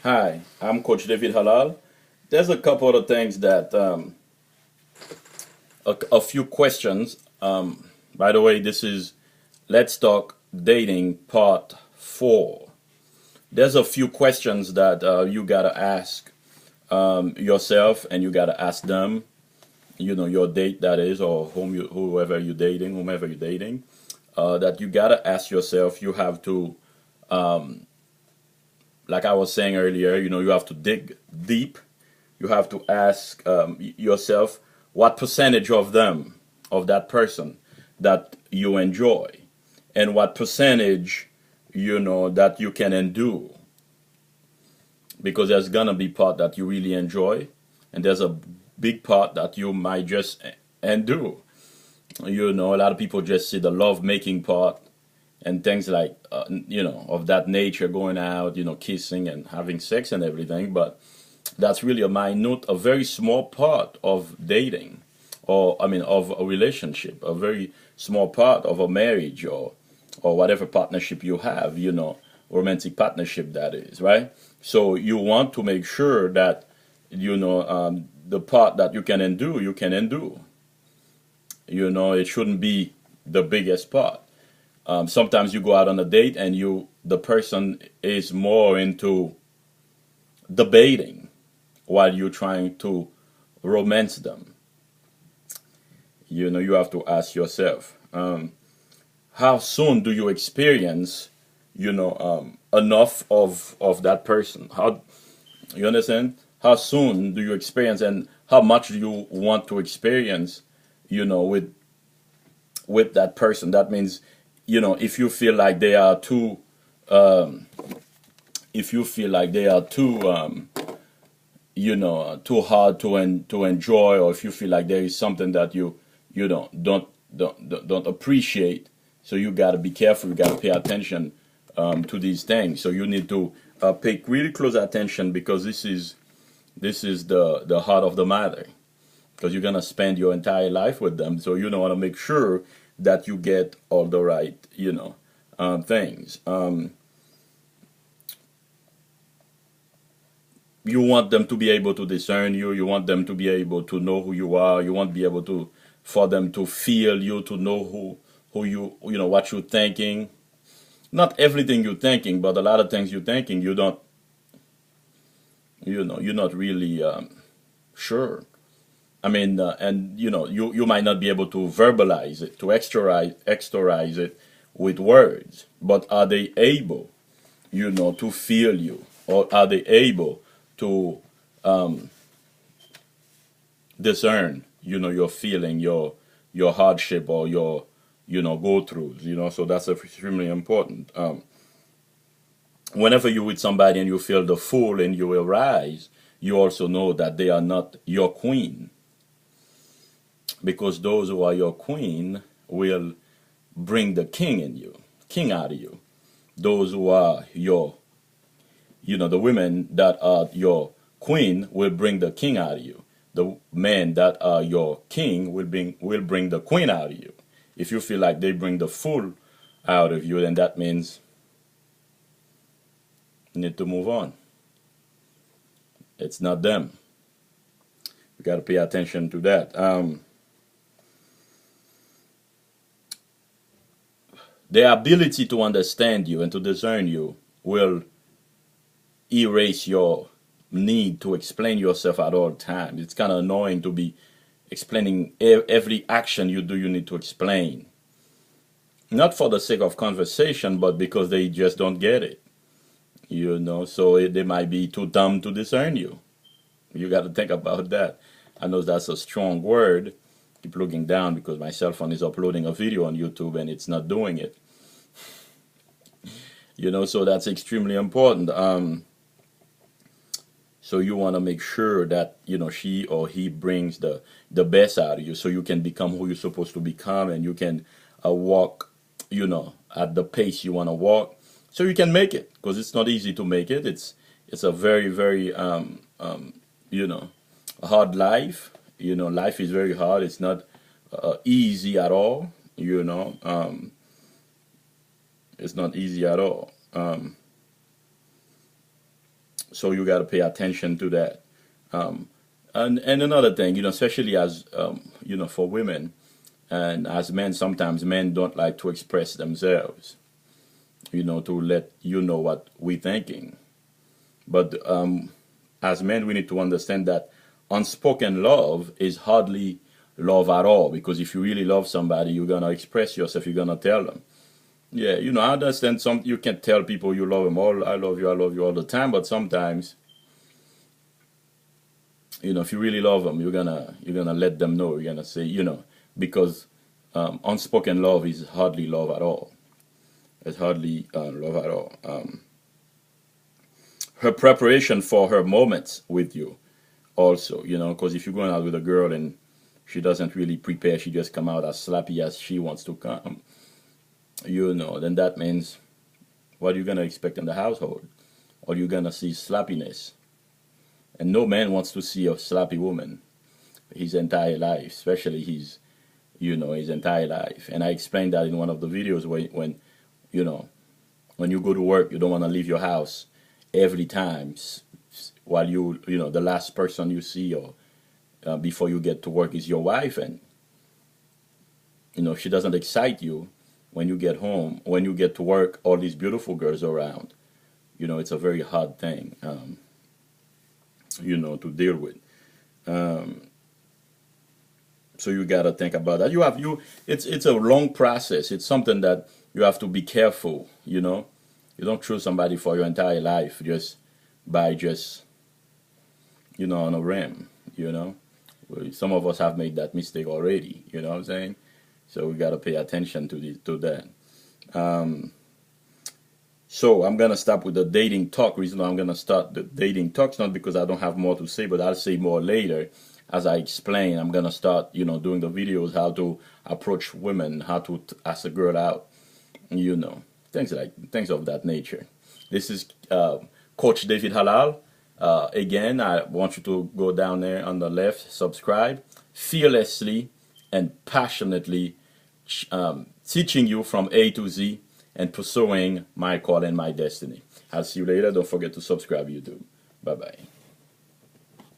Hi, I'm Coach David Halal. There's a couple of things that, a few questions. By the way, this is Let's Talk Dating Part 4. There's a few questions that you gotta ask yourself and you gotta ask them, your date that is, or whoever you're dating, whomever you're dating, that you gotta ask yourself. You have to, like I was saying earlier, you have to dig deep. You have to ask yourself what percentage of them, of that person, that you enjoy, and what percentage, that you can endure. Because there's gonna be part that you really enjoy, and there's a big part that you might just endure. A lot of people just see the love making part and things like, of that nature, going out, kissing and having sex and everything, but that's really a very small part of dating, or I mean, of a relationship, a very small part of a marriage, or whatever partnership you have, romantic partnership that is, right? So you want to make sure that, the part that you can endure. It shouldn't be the biggest part. Sometimes you go out on a date and the person is more into debating while you're trying to romance them. You have to ask yourself, how soon do you experience, enough of that person? How, you understand? How soon do you experience, and how much do you want to experience, with that person? That means, if you feel like they are too, if you feel like they are too, too hard to enjoy, or if you feel like there is something that you don't appreciate, so you got to be careful. You got to pay attention to these things. So you need to pay really close attention, because this is the heart of the matter, because you're gonna spend your entire life with them. So you want to make sure that you get all the right things. You want them to be able to discern you. You want them to be able to know who you are. You want to be able to for them to feel you, to know who what you're thinking. Not everything you're thinking, but a lot of things you're thinking, you don't you're not really sure. I mean, and you might not be able to verbalize it, to exteriorize it with words, but are they able, to feel you, or are they able to discern, your feeling, your hardship, or your, go throughs, so that's extremely important. Whenever you're with somebody and you feel the fool in your eyes, you also know that they are not your queen, because those who are your queen will bring the king out of you. Those who are the women that are your queen will bring the king out of you. The men that are your king will bring the queen out of you. If you feel like they bring the fool out of you, then that means you need to move on. It's not them. You got to pay attention to that. Their ability to understand you and to discern you will erase your need to explain yourself at all times. It's kind of annoying to be explaining every action you do. You need to explain, not for the sake of conversation, but because they just don't get it. So they might be too dumb to discern you. You got to think about that. I know that's a strong word. Keep looking down because my cell phone is uploading a video on YouTube and it's not doing it. So that's extremely important. So you want to make sure that she or he brings the best out of you, so you can become who you're supposed to become, and you can walk, at the pace you want to walk, so you can make it. Because it's not easy to make it. It's a very, very hard life. Life is very hard. It's not easy at all. It's not easy at all. So you got to pay attention to that. Um, and another thing, especially as for women and as men, sometimes men don't like to express themselves, to let you know what we're thinking. But as men, we need to understand that unspoken love is hardly love at all. Because if you really love somebody, you're gonna express yourself. You're gonna tell them. Yeah, I understand some. You can tell people you love them all. I love you all the time. But sometimes, if you really love them, you're gonna let them know. You're gonna say, because unspoken love is hardly love at all. It's hardly love at all. Her preparation for her moments with you also, because if you're going out with a girl and she doesn't really prepare, she just come out as sloppy as she wants to come, then that means what are you going to expect in the household? Or you're going to see sloppiness. And no man wants to see a sloppy woman his entire life, especially his entire life. And I explained that in one of the videos when you go to work, you don't want to leave your house every time while the last person you see or before you get to work is your wife. And if she doesn't excite you when you get home, when you get to work, all these beautiful girls around, it's a very hard thing to deal with. So you got to think about that. It's a long process. It's something that you have to be careful. You don't choose somebody for your entire life just by on a whim. Some of us have made that mistake already. You know what I'm saying? So we got to pay attention to that. So I'm gonna stop with the dating talk. Reason why I'm gonna start the dating talks, not because I don't have more to say, but I'll say more later. As I explain, I'm gonna start, doing the videos how to approach women, how to ask a girl out, things of that nature. This is Coach David Halal. Again, I want you to go down there on the left, subscribe, fearlessly and passionately teaching you from A to Z and pursuing my call and my destiny. I'll see you later. Don't forget to subscribe YouTube. Bye-bye.